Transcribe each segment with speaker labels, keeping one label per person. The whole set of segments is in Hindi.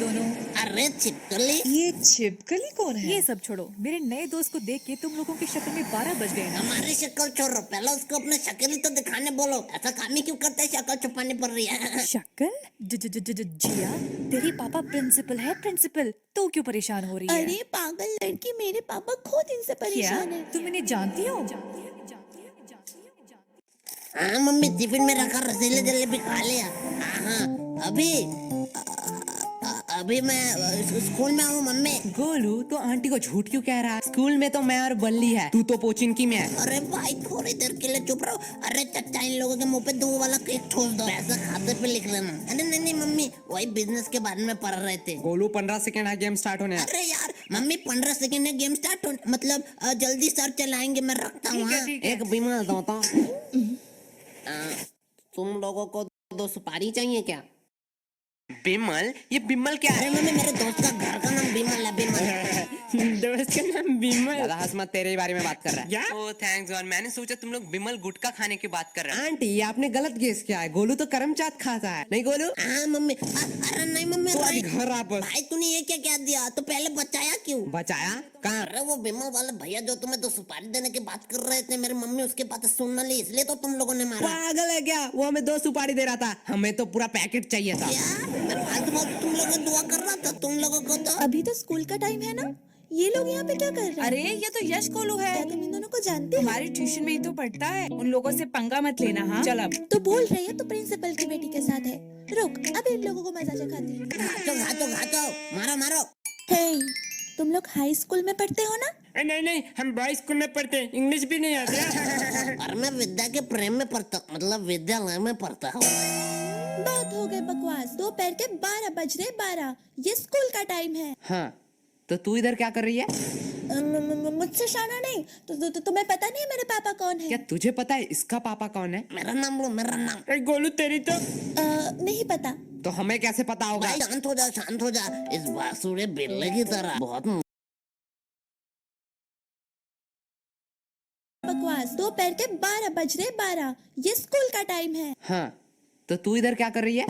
Speaker 1: दोनों?
Speaker 2: अरे छिपकली,
Speaker 1: ये छिपकली कौन है?
Speaker 3: ये सब छोड़ो, मेरे नए दोस्त को देख के तुम लोगों की शक्ल में 12 बज गए ना।
Speaker 2: हमारी शक्ल छोड़ो, पहले उसको अपने शक्ल ही तो दिखाने बोलो। ऐसा काम ही क्यों करता है, शक्ल छुपानी पड़ रही है।
Speaker 3: शक्ल? जिया, तेरी पापा प्रिंसिपल है, प्रिंसिपल। तो क्यों परेशान हो रही है?
Speaker 4: अरे पागल लड़की, मेरे पापा खुद इनसे
Speaker 3: क्या
Speaker 4: परेशान है।
Speaker 3: तुम इन्हें जानती हो?
Speaker 2: हाँ मम्मी, टिफिन में रखा रसीले जलेबी खा लिया। हाँ अभी मैं स्कूल में हूँ मम्मी।
Speaker 5: गोलू तो आंटी को झूठ क्यों कह रहा है? स्कूल में तो मैं और बल्ली है, तू तो पोचिनकी में है।
Speaker 2: अरे भाई थोड़ी देर के लिए चुप रहो। अरे चचा, इन लोगों के मुंह पे 2 वाला केक ठोक दो, पैसा खाते पे लिख लेना। अरे नहीं मम्मी, वही बिजनेस के बारे में पढ़ रहे थे।
Speaker 5: गोलू 15 सेकंड है, गेम स्टार्ट होने है।
Speaker 2: अरे यार मम्मी, 15 सेकंड में गेम स्टार्ट हो, मतलब जल्दी सर चलाएंगे, मैं रखता हूँ।
Speaker 5: एक बीमा होता।
Speaker 2: तुम लोगों को 2 सुपारी चाहिए क्या?
Speaker 5: बिमल? ये बिमल क्या
Speaker 2: अरे
Speaker 5: है?
Speaker 2: मम्मी, मेरे दोस्त का घर का नाम बिमल है, बिमल।
Speaker 5: दोस्त का नाम बिमल? ज्यादा हंस तेरे बारे में बात कर रहा है। ओह थैंक्स, और मैंने सोचा तुम लोग बिमल गुटखा खाने की बात कर रहे हैं। आंटी, ये आपने गलत गेस किया है। गोलू तो करमचाट खाता है, नहीं गोलू?
Speaker 2: हाँ मम्मी। अरे नहीं मम्मी,
Speaker 5: तो आज
Speaker 2: राइट।
Speaker 5: घर वापस।
Speaker 2: भाई तूने ये क्या क्या दिया, तो पहले बचाया क्यों?
Speaker 5: बचाया कहाँ?
Speaker 2: अरे वो बिमल वाले भैया जो तुम्हें 2 सुपारी देने की बात कर रहे थे, मेरी मम्मी उसके बात सुन ली, इसलिए तो तुम लोगों ने मारा।
Speaker 5: पागल है क्या? वो हमें 2 सुपारी दे रहा था, हमें तो पूरा पैकेट चाहिए था।
Speaker 2: यार मैं फालतू फालतू तुम लोगों को दुआ कर रहा था, तुम लोगों को तो।
Speaker 4: अभी तो स्कूल का टाइम है ना, ये लोग यहाँ पे क्या कर रहे हैं?
Speaker 3: अरे ये तो यश कोलू है,
Speaker 4: क्या तुम इन दोनों को जानते हो?
Speaker 3: हमारी ट्यूशन में ही तो पढ़ता है। उन लोगों से पंगा मत लेना। हाँ चल अब।
Speaker 4: तो बोल रही है तो प्रिंसिपल की बेटी के साथ है। रुक, अभी इन लोगों को मजा चखाती हूँ।
Speaker 2: घातो, मारो मारो।
Speaker 4: हे, तुम लोग हाई स्कूल में पढ़ते हो ना?
Speaker 5: नहीं, हम बॉयज स्कूल में पढ़ते हैं, इंग्लिश भी नहीं आती।
Speaker 2: और मैं विद्या के प्रेम में पढ़ता हूँ, मतलब विद्यालय में पढ़ता हूँ।
Speaker 4: बात हो गई बकवास। दोपहर के 12 बज रहे, 12। ये स्कूल का टाइम है।
Speaker 5: हाँ, तो तू इधर क्या कर रही है?
Speaker 4: मुझसे शाना नहीं तो तुम्हें पता नहीं है मेरे पापा कौन है?
Speaker 5: क्या तुझे पता है इसका पापा कौन है?
Speaker 2: मेरा नाम लो, मेरा नाम।
Speaker 5: गोलू तेरी तो।
Speaker 4: नहीं पता।
Speaker 5: तो हमें कैसे पता होगा?
Speaker 2: भाई शांत हो जा। इस बासुरे बिल्ले की तरह बहुत
Speaker 4: बकवास। दोपहर के 12 बज रहे, 12। ये स्कूल का टाइम है।
Speaker 5: हाँ, तो तू इधर क्या कर रही है?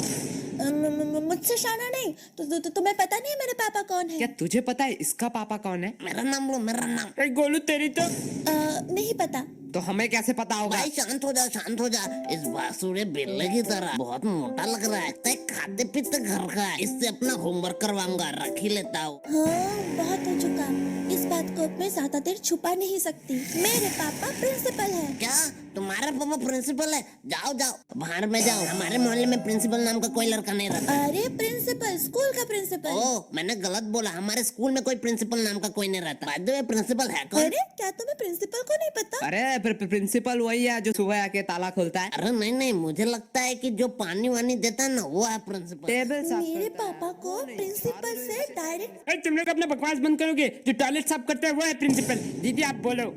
Speaker 4: मुझसे शाना नहीं तो तुम्हें पता नहीं है मेरे पापा कौन है?
Speaker 5: क्या तुझे पता है इसका पापा कौन है?
Speaker 2: मेरा नाम लो, मेरा नाम।
Speaker 5: गोलू तेरी तो।
Speaker 4: नहीं पता।
Speaker 5: तो हमें कैसे पता होगा?
Speaker 2: भाई शांत हो जा। इस बासुरे बिल्ले की तरह बहुत मोटा लग रहा है, तय खाते पीते घर का है। इससे अपना होमवर्क करवाऊंगा, रख ही लेता हूँ।
Speaker 4: हाँ, बहुत हो चुका। इस बात को मैं ज्यादा देर छुपा नहीं सकती। मेरे पापा प्रिंसिपल है।
Speaker 2: क्या तुम्हारा पापा प्रिंसिपल है? जाओ बाहर में जाओ। हमारे मोहल्ले में प्रिंसिपल नाम का कोई लड़का नहीं रहता।
Speaker 4: अरे प्रिंसिपल, स्कूल का प्रिंसिपल।
Speaker 2: ओह, मैंने गलत बोला। हमारे स्कूल में कोई प्रिंसिपल नाम का कोई नहीं रहता। बाय द वे, प्रिंसिपल है कौन?
Speaker 4: अरे क्या तुम्हें प्रिंसिपल को नहीं पता?
Speaker 5: अरे प्रिंसिपल वही है जो सुबह आके ताला खोलता है।
Speaker 2: अरे नहीं, मुझे लगता है कि जो पानी वानी देता है ना, वो है प्रिंसिपल।
Speaker 5: टेबल साफ
Speaker 4: मेरे
Speaker 5: करता है।
Speaker 4: पापा को प्रिंसिपल से डायरेक्ट।
Speaker 5: तुम लोग अपना बकवास बंद करोगे? जो टॉयलेट साफ करता है वो है प्रिंसिपल। दीदी आप बोलो।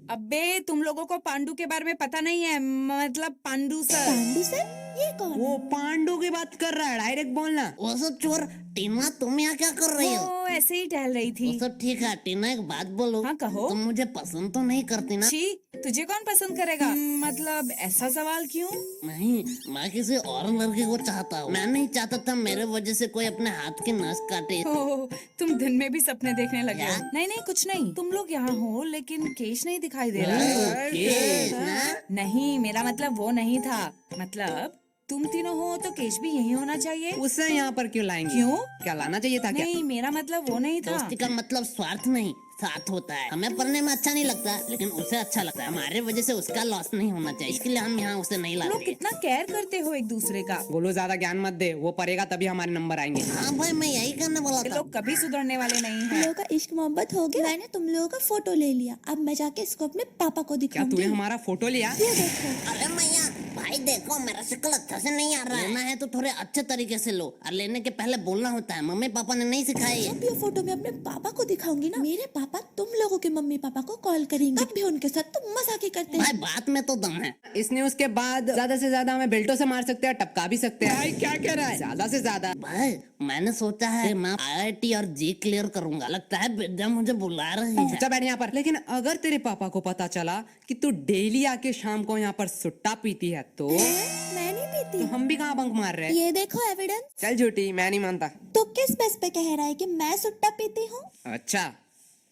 Speaker 3: अबे तुम लोगों को पांडु के बारे में पता नहीं है, मतलब पांडु सर।
Speaker 4: पांडु सर, ये कौन है?
Speaker 5: वो पांडु की बात कर रहा है, डायरेक्ट बोलना।
Speaker 2: वो सब चोर। टीना, तुम यहाँ क्या कर रही हो?
Speaker 3: वो ऐसे ही टहल रही थी।
Speaker 2: वो सब ठीक है। टीना एक बात बोलो।
Speaker 3: हाँ, कहो।
Speaker 2: तुम मुझे पसंद तो नहीं करती ना?
Speaker 3: छी, तुझे कौन पसंद करेगा? मतलब ऐसा सवाल क्यों?
Speaker 2: नहीं, मैं किसी और लड़के को चाहता हूँ। मैं नहीं चाहता था मेरे वजह से कोई अपने हाथ की नस काटे।
Speaker 3: ओह, तुम दिन में भी सपने देखने लगे हो?
Speaker 2: क्या?
Speaker 3: नहीं कुछ नहीं। तुम लोग यहाँ हो लेकिन केश नहीं दिखाई दे रहा।
Speaker 2: केश ना?
Speaker 3: नहीं, मेरा मतलब वो नहीं था। मतलब तुम तीनों हो तो केश भी यही होना चाहिए।
Speaker 5: उसे यहाँ पर क्यों लाएंगे?
Speaker 3: क्यों?
Speaker 5: क्या लाना चाहिए था क्या?
Speaker 3: नहीं, मेरा मतलब वो नहीं था।
Speaker 2: दोस्ती का मतलब स्वार्थ नहीं, साथ होता है। हमें पढ़ने में अच्छा नहीं लगता, लेकिन उसे अच्छा लगता है। हमारे वजह से उसका लॉस नहीं होना चाहिए, इसके लिए हम यहाँ उसे नहीं
Speaker 3: तुम लोग
Speaker 2: लाते।
Speaker 3: कितना केयर करते हो एक दूसरे का।
Speaker 5: बोलो ज्यादा ज्ञान मत दे, वो पढ़ेगा तभी हमारे नंबर आएंगे।
Speaker 2: हाँ भाई, मैं यही करने वाला
Speaker 3: ये
Speaker 2: था।
Speaker 3: लोग कभी सुधरने वाले नहीं
Speaker 4: तुम
Speaker 3: हैं।
Speaker 4: लोगों का इश्क मोहब्बत हो गया। मैंने तुम लोगों का फोटो ले लिया। अब मैं जाके इसको अपने पापा को
Speaker 5: क्या
Speaker 4: दिखाऊंगी।
Speaker 5: तूने हमारा फोटो लिया?
Speaker 4: ये देखो।
Speaker 2: अरे मैया, भाई देखो मेरा शक्ल अच्छा से नहीं आ रहा है। लेना है तो थोड़े अच्छे तरीके से लो, और लेने के पहले बोलना होता है। मम्मी पापा ने नहीं सिखाई है।
Speaker 4: जब ये फोटो मैं अपने पापा को दिखाऊंगी ना, मेरे पापा तुम लोगों के मम्मी पापा को कॉल करेंगे। तब भी उनके साथ तुम मजाक करते
Speaker 2: भाई
Speaker 4: हैं।
Speaker 2: बात में तो दम है।
Speaker 5: इस न्यूज के बाद ज्यादा से ज्यादा हमें बेल्टों से मार सकते हैं, टपका भी सकते हैं। भाई क्या कह रहा है? ज्यादा से ज्यादा।
Speaker 2: भाई मैंने सोचा है मैं IIT और जी क्लियर करूंगा। लगता है विद्या मुझे बुला रही है।
Speaker 5: अच्छा बैठ यहाँ पर। लेकिन अगर तेरे पापा को पता चला कि तू डेली आके शाम को यहाँ पर सुट्टा पीती है तो?
Speaker 4: मैं नहीं पीती।
Speaker 5: तो हम भी कहाँ बंक मार रहे हैं?
Speaker 4: ये देखो एविडेंस।
Speaker 5: चल झूठी, मैं नहीं मानता।
Speaker 4: तो किस बेस पे कह रहा है कि मैं सुट्टा पीती हूँ?
Speaker 5: अच्छा,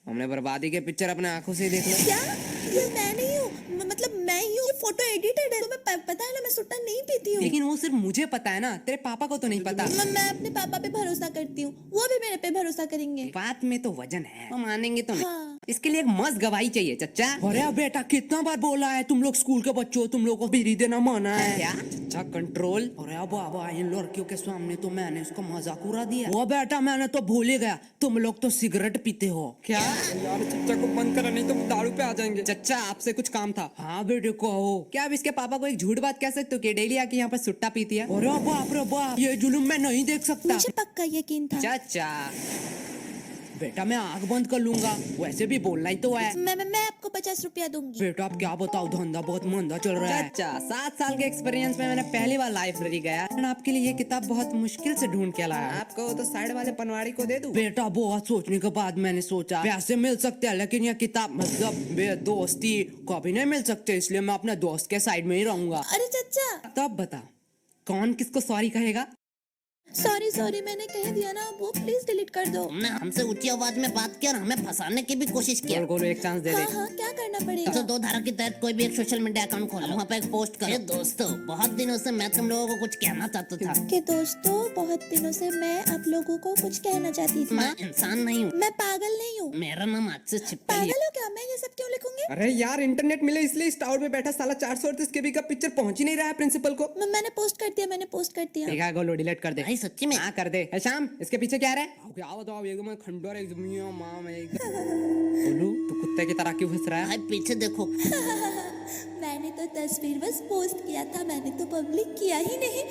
Speaker 5: हमने बर्बादी के पिक्चर अपने आंखों से देख लो।
Speaker 4: क्या? ये मैं नहीं हूँ, मतलब मैं ही हूँ। फोटो एडिटेड है, तुम्हें पता है ना मैं सुट्टा नहीं पीती हूँ।
Speaker 5: लेकिन वो सिर्फ मुझे पता है ना, तेरे पापा को तो नहीं पता।
Speaker 4: मैं अपने पापा पे भरोसा करती हूँ, वो भी मेरे पे भरोसा करेंगे।
Speaker 5: बात में तो वजन है, हम मानेंगे तो नहीं।
Speaker 4: हाँ।
Speaker 5: इसके लिए एक मस्त गवाही चाहिए चच्चा। अरे बेटा, कितना बार बोला है, तुम लोग स्कूल के बच्चों हो, तुम लोग को बीड़ी देना माना है क्या? चच्चा कंट्रोल। अरे बाबा, इन लड़कियों के सामने तो मैंने उसका मजाक उड़ा दिया। वो बेटा, मैंने तो भूल ही गया, तुम लोग तो सिगरेट पीते हो। क्या यार, चच्चा को बंद करा, नहीं तो दारू पे आ जाएंगे। चच्चा, आपसे कुछ काम था। हाँ बेटे कहो। क्या अब इसके पापा को एक झूठ बात कह सकते हो कि डेली आके यहाँ पर सुट्टा पीती है? अरे बाप रे बाप, ये जुल्म मैं नहीं देख सकता।
Speaker 4: मुझे पक्का यकीन था।
Speaker 5: चाचा बेटा, मैं आंख बंद कर लूंगा, वैसे भी बोलना ही तो है।
Speaker 4: मैं आपको 50 रुपया दूंगी।
Speaker 5: बेटा अब क्या बताओ, धंधा बहुत मंदा चल रहा है। चाचा, 7 साल के एक्सपीरियंस में मैंने पहली बार लाइब्रेरी गया और आपके लिए ये किताब बहुत मुश्किल से ढूंढ के लाया। आपको तो साइड वाले पनवाड़ी को दे दूं? बेटा बहुत सोचने के बाद मैंने सोचा पैसे मिल सकते हैं, लेकिन ये किताब मतलब दोस्ती कभी नहीं मिल सकते, इसलिए मैं अपने दोस्त के साइड में ही रहूंगा।
Speaker 4: अरे चचा,
Speaker 5: तब बता, कौन किसको सॉरी कहेगा?
Speaker 4: सॉरी मैंने कह दिया ना, वो प्लीज डिलीट कर दो।
Speaker 2: तुमने हमसे ऊंची आवाज में बात की और हमें फंसाने की भी कोशिश की।
Speaker 5: गोलू एक चांस दे दे।
Speaker 4: हाँ, क्या करना पड़ेगा?
Speaker 2: तो 2 धारा के तहत कोई भी एक सोशल मीडिया अकाउंट खोलो, वहाँ पे एक पोस्ट करो। दोस्तों, बहुत दिनों से मैं तुम लोगों को कुछ कहना चाहता था।
Speaker 4: कि दोस्तों, बहुत दिनों से मैं आप लोगों को कुछ कहना चाहती थी।
Speaker 2: मैं इंसान नहीं हूँ,
Speaker 4: मैं पागल नहीं हूँ।
Speaker 2: मेरा नाम आज से छिपकली है।
Speaker 4: पागल हो क्या? मैं ये सब क्यों लिखूंगी?
Speaker 5: अरे यार, इंटरनेट मिले इसलिए इस टावर पे बैठा साला 438 केबी का पिक्चर पहुंच ही नहीं रहा है प्रिंसिपल को।
Speaker 4: मैंने पोस्ट कर दिया।
Speaker 5: ठीक है, गोलू डिलीट कर दे।
Speaker 2: भाई सच्ची में?
Speaker 5: हाँ कर दे। ए, शाम, इसके पीछे क्या है? क्या बताओ, एकदम खंडर एकदम मां में गोलू, तू कुत्ते की तरह क्यों हंस रहा है?
Speaker 2: भाई पीछे देखो।
Speaker 4: मैंने तो तस्वीर बस पोस्ट किया था, मैंने तो पब्लिक किया ही नहीं।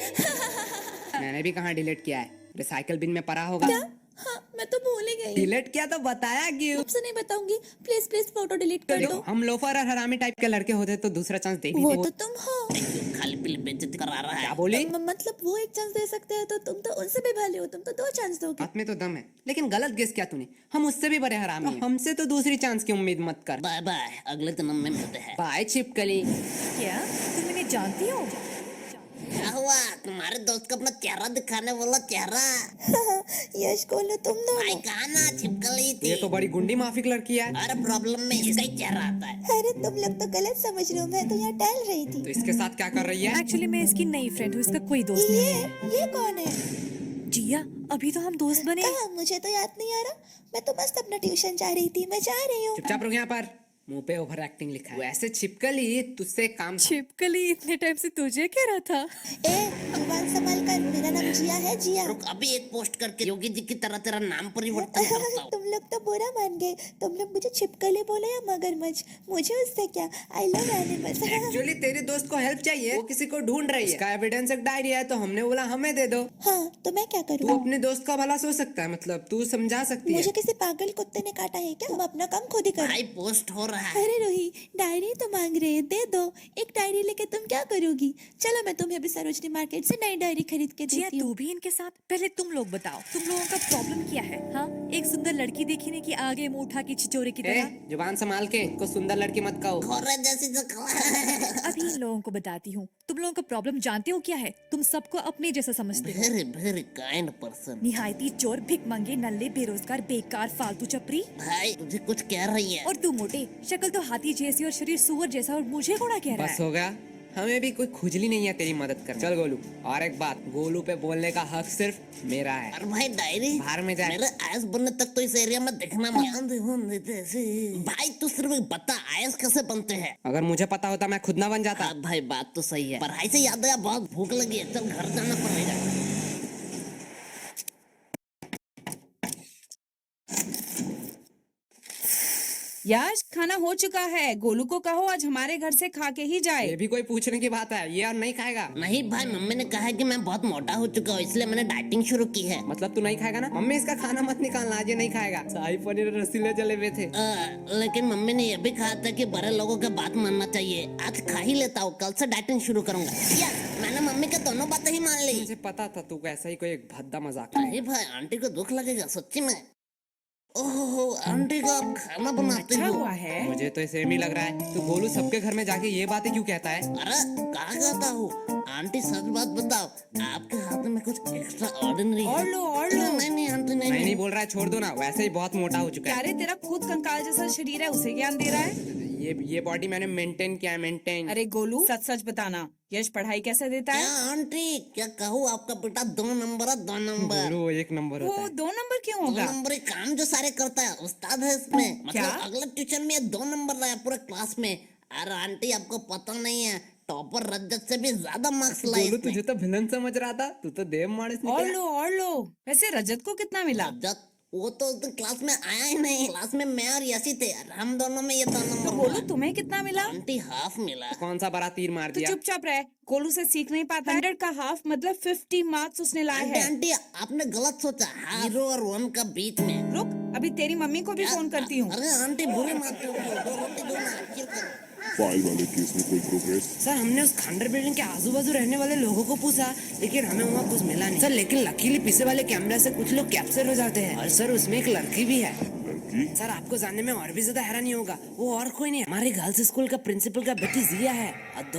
Speaker 5: मैंने भी कहाँ डिलीट किया है, रिसाइकल बिन में पड़ा होगा।
Speaker 4: क्या? हाँ, मैं तो भूल ही गई।
Speaker 5: डिलीट किया तो बताया क्यों?
Speaker 4: आपसे नहीं बताऊंगी, प्लीज फोटो डिलीट कर दो।
Speaker 5: हम लोफर और हरामी टाइप के लड़के होते तो दूसरा चांस दे भी
Speaker 4: वो
Speaker 5: देते।
Speaker 4: तो तुम हो।
Speaker 2: खाली पीली बेइज्जती करा रहा है।
Speaker 5: क्या बोली?
Speaker 4: मतलब वो एक चांस दे सकते हैं, तो तुम तो उनसे भी भले हो, तुम तो 2 चांस दोगे।
Speaker 5: बात में तो दम है, लेकिन गलत गेस किया तूने। हम उससे भी बड़े हरामी हैं। हमसे तो दूसरी चांस की उम्मीद मत कर।
Speaker 2: बाय बाय, अगले जन्म में मिलते हैं।
Speaker 5: बाय छिपकली।
Speaker 3: क्या तुम इन्हें जानती हो?
Speaker 2: क्या हुआ? तुम्हारे दोस्त को अपना चेहरा दिखाने वाला चेहरा।
Speaker 4: यश गोलू, तुम
Speaker 2: भाई
Speaker 4: दोनों।
Speaker 2: कहा ना, छिपकली थी।
Speaker 5: ये तो बड़ी गुंडी माफिक लड़की है।
Speaker 2: हर प्रॉब्लम में इसका ही चेहरा आता है।
Speaker 4: अरे तुम लोग तो गलत समझ रहे हो, मैं तो यहाँ टहल रही थी।
Speaker 5: तो इसके साथ क्या कर रही है?
Speaker 3: एक्चुअली मैं इसकी नई फ्रेंड हूँ, इसका कोई दोस्त नहीं है।
Speaker 4: ये कौन है?
Speaker 3: जिया, अभी तो हम दोस्त बने।
Speaker 4: कहाँ? मुझे तो याद नहीं आ रहा। मैं तो बस अपना ट्यूशन जा रही थी, मैं जा रही हूँ।
Speaker 5: चुपचाप रुक यहाँ पर, मुंह पे ओवर एक्टिंग लिखा है। वैसे छिपकली, तुझसे काम
Speaker 3: छिपकली इतने टाइम से तुझे कह रहा था।
Speaker 4: ए, जुबान संभाल कर, मेरा नाम जिया है, जिया।
Speaker 2: रुक, अभी एक पोस्ट करके योगी जी की तरह तेरा नाम परिवर्तन करता हूँ।
Speaker 4: तुम लोग तो बुरा मान गए, तुम लोग मुझे छिपकली बोले या मगरमच्छ, मुझे उससे क्या। I love animals.
Speaker 5: एक्चुअली तेरे दोस्त को हेल्प चाहिए, वो किसी को ढूंढ रही है। इसका एविडेंस एक डायरी है, तो हमने बोला हमें दे दो।
Speaker 4: हाँ, तो मैं क्या
Speaker 5: तू
Speaker 4: करूँ?
Speaker 5: अपने दोस्त का भला सोच सकता है, मतलब तू समझा सकती है।
Speaker 4: मुझे किसी पागल कुत्ते ने काटा है क्या? तुम अपना काम खुद ही करो।
Speaker 2: भाई पोस्ट हो रहा है।
Speaker 4: अरे रोही, डायरी तो मांग रहे, दे दो। एक डायरी लेके तुम क्या करोगी? चलो मैं तुम्हें अभी सरोजनी मार्केट से नई डायरी खरीद के
Speaker 3: जिया,
Speaker 4: देती हूँ।
Speaker 3: तू भी इनके साथ। पहले तुम लोग बताओ, तुम लोगों का प्रॉब्लम क्या है? हाँ, एक सुंदर लड़की देखी नहीं कि आगे मुंह उठा के छिचोरे की
Speaker 5: ए,
Speaker 3: तरह।
Speaker 5: जुबान संभाल के, को सुंदर लड़की मत कहो।
Speaker 2: खोरे जैसी जो
Speaker 3: अभी इन लोगों को बताती हूँ। तुम लोगों का प्रॉब्लम जानते हो क्या है? तुम सबको अपने जैसा समझते हो।
Speaker 2: Very kind person.
Speaker 3: निहायती चोर, भिखमंगे, नल्ले, बेरोजगार, बेकार, फालतू चपरी।
Speaker 2: भाई तुझे कुछ कह रही है।
Speaker 3: और तू मोटे, शक्ल तो हाथी जैसी और शरीर सुअर जैसा, और मुझे घोड़ा कह रहा
Speaker 5: बस
Speaker 3: है।
Speaker 5: हो गया, हमें भी कोई खुजली नहीं है तेरी मदद कर। चल गोलू, और एक बात, गोलू पे बोलने का हक सिर्फ मेरा है।
Speaker 2: और भाई डायरी
Speaker 5: बाहर में जाए।
Speaker 2: मेरे आयस बनने तक तो इस एरिया में दिखना मत। भाई तू सिर्फ एक बता, आयस कैसे बनते हैं?
Speaker 5: अगर मुझे पता होता मैं खुद ना बन जाता।
Speaker 2: हाँ भाई, बात तो सही है। पढ़ाई से याद आया, बहुत भूख लगी है, चल घर जाना पड़ेगा।
Speaker 6: यार खाना हो चुका है, गोलू को कहो आज हमारे घर से खा के ही जाए।
Speaker 5: ये भी कोई पूछने की बात है? ये और नहीं खाएगा?
Speaker 2: नहीं भाई, मम्मी ने कहा है कि मैं बहुत मोटा हो चुका हूँ, इसलिए मैंने डाइटिंग शुरू की है।
Speaker 5: मतलब तू नहीं खाएगा ना? मम्मी इसका खाना मत निकालना, आज ये नहीं खाएगा। शाही पनीर और रसीले जलेबे थे।
Speaker 2: लेकिन मम्मी ने यह भी कहा था कि बड़े लोगों की बात मानना चाहिए। आज खा ही लेता हूँ, कल से डाइटिंग शुरू करूंगा। यार मैंने मम्मी के दोनों बातें ही मान ली।
Speaker 5: मुझे पता था तू ऐसा ही कोई एक भद्दा मजाक।
Speaker 2: अरे भाई, आंटी को दुख लगेगा सच्ची में। ओहो आंटी का आप खाना बनाते
Speaker 6: अच्छा
Speaker 2: हो?
Speaker 6: हुआ है।
Speaker 5: मुझे तो सेम ही लग रहा है। तो गोलू सबके घर में जाके ये बातें क्यों कहता है?
Speaker 2: अरे कहाँ कहता हूँ? आंटी सच बात बताओ, आपके हाथ में कुछ एक्स्ट्रा ऑर्डिनरी
Speaker 6: और लो, और लो।
Speaker 2: नहीं नहीं आंटी नहीं
Speaker 5: मैं नहीं
Speaker 2: नहीं।
Speaker 5: बोल रहा है, छोड़ दो ना, वैसे ही बहुत मोटा हो चुका
Speaker 6: क्या
Speaker 5: है।
Speaker 6: रे तेरा खुद कंकाल जैसा शरीर है उसे ज्ञान दे रहा है?
Speaker 5: ये बॉडी मैंने मेंटेन किया है, मेंटेन।
Speaker 6: अरे गोलू सच सच बताना, यश पढ़ाई कैसे देता
Speaker 2: क्या
Speaker 6: है?
Speaker 2: आंटी क्या कहूँ, आपका बेटा 2 नंबर है, 2 नंबर।
Speaker 5: गोलू वो 1 नंबर होता
Speaker 6: वो
Speaker 5: है।
Speaker 6: 2 नंबर क्यों
Speaker 2: 2
Speaker 6: होगा?
Speaker 2: नंबर काम जो सारे करता है, उस्ताद है इसमें।
Speaker 6: क्या?
Speaker 2: मतलब अगले ट्यूशन में 2 नंबर लाया पूरे क्लास में। अरे आंटी आपको पता नहीं है, टॉपर रजत से भी ज्यादा मार्क्स लाए
Speaker 5: गोलू
Speaker 2: इसने।
Speaker 5: तुझे तो विलन समझ रहा था, तू तो देव माणस
Speaker 6: और
Speaker 5: निकला।
Speaker 6: लो, और लो। वैसे रजत को कितना मिला?
Speaker 2: रजत वो तो उस दिन क्लास में आया ही नहीं। क्लास में मैं और यसी थे, हम दोनों में ये 2
Speaker 6: तो
Speaker 2: नंबर
Speaker 6: गोलू
Speaker 2: हुआ।
Speaker 6: तुम्हें कितना मिला?
Speaker 2: आंटी हाफ मिला।
Speaker 5: कौन सा बड़ा तीर मार
Speaker 6: तो
Speaker 5: दिया?
Speaker 6: चुपचाप रह, गोलू से सीख नहीं पाता। 100 का हाफ मतलब 50 मार्क्स उसने लाए
Speaker 2: आंटी
Speaker 6: हैं।
Speaker 2: आंटी आपने गलत सोचा, हीरो और वन का बीच में।
Speaker 6: रुक, अभी तेरी मम्मी को भी फोन करती हूँ।
Speaker 2: अरे आंटी बुरी मत करो, 2 रोटी दो ना, आखिर करो।
Speaker 7: फाइल वाले केस में कोई प्रोग्रेस?
Speaker 5: सर हमने उस खंडर बिल्डिंग के आजू बाजू रहने वाले लोगों को पूछा, लेकिन हमें वहाँ कुछ मिला नहीं सर। लेकिन लकीली पीछे वाले कैमरा से कुछ लोग कैप्चर हो जाते हैं, और सर उसमें एक लड़की भी है।
Speaker 7: लड़की?
Speaker 5: सर आपको जानने में और भी ज्यादा हैरानी होगा, वो और कोई नहीं, हमारे गर्ल्स स्कूल का प्रिंसिपल का बेटी जिया है। और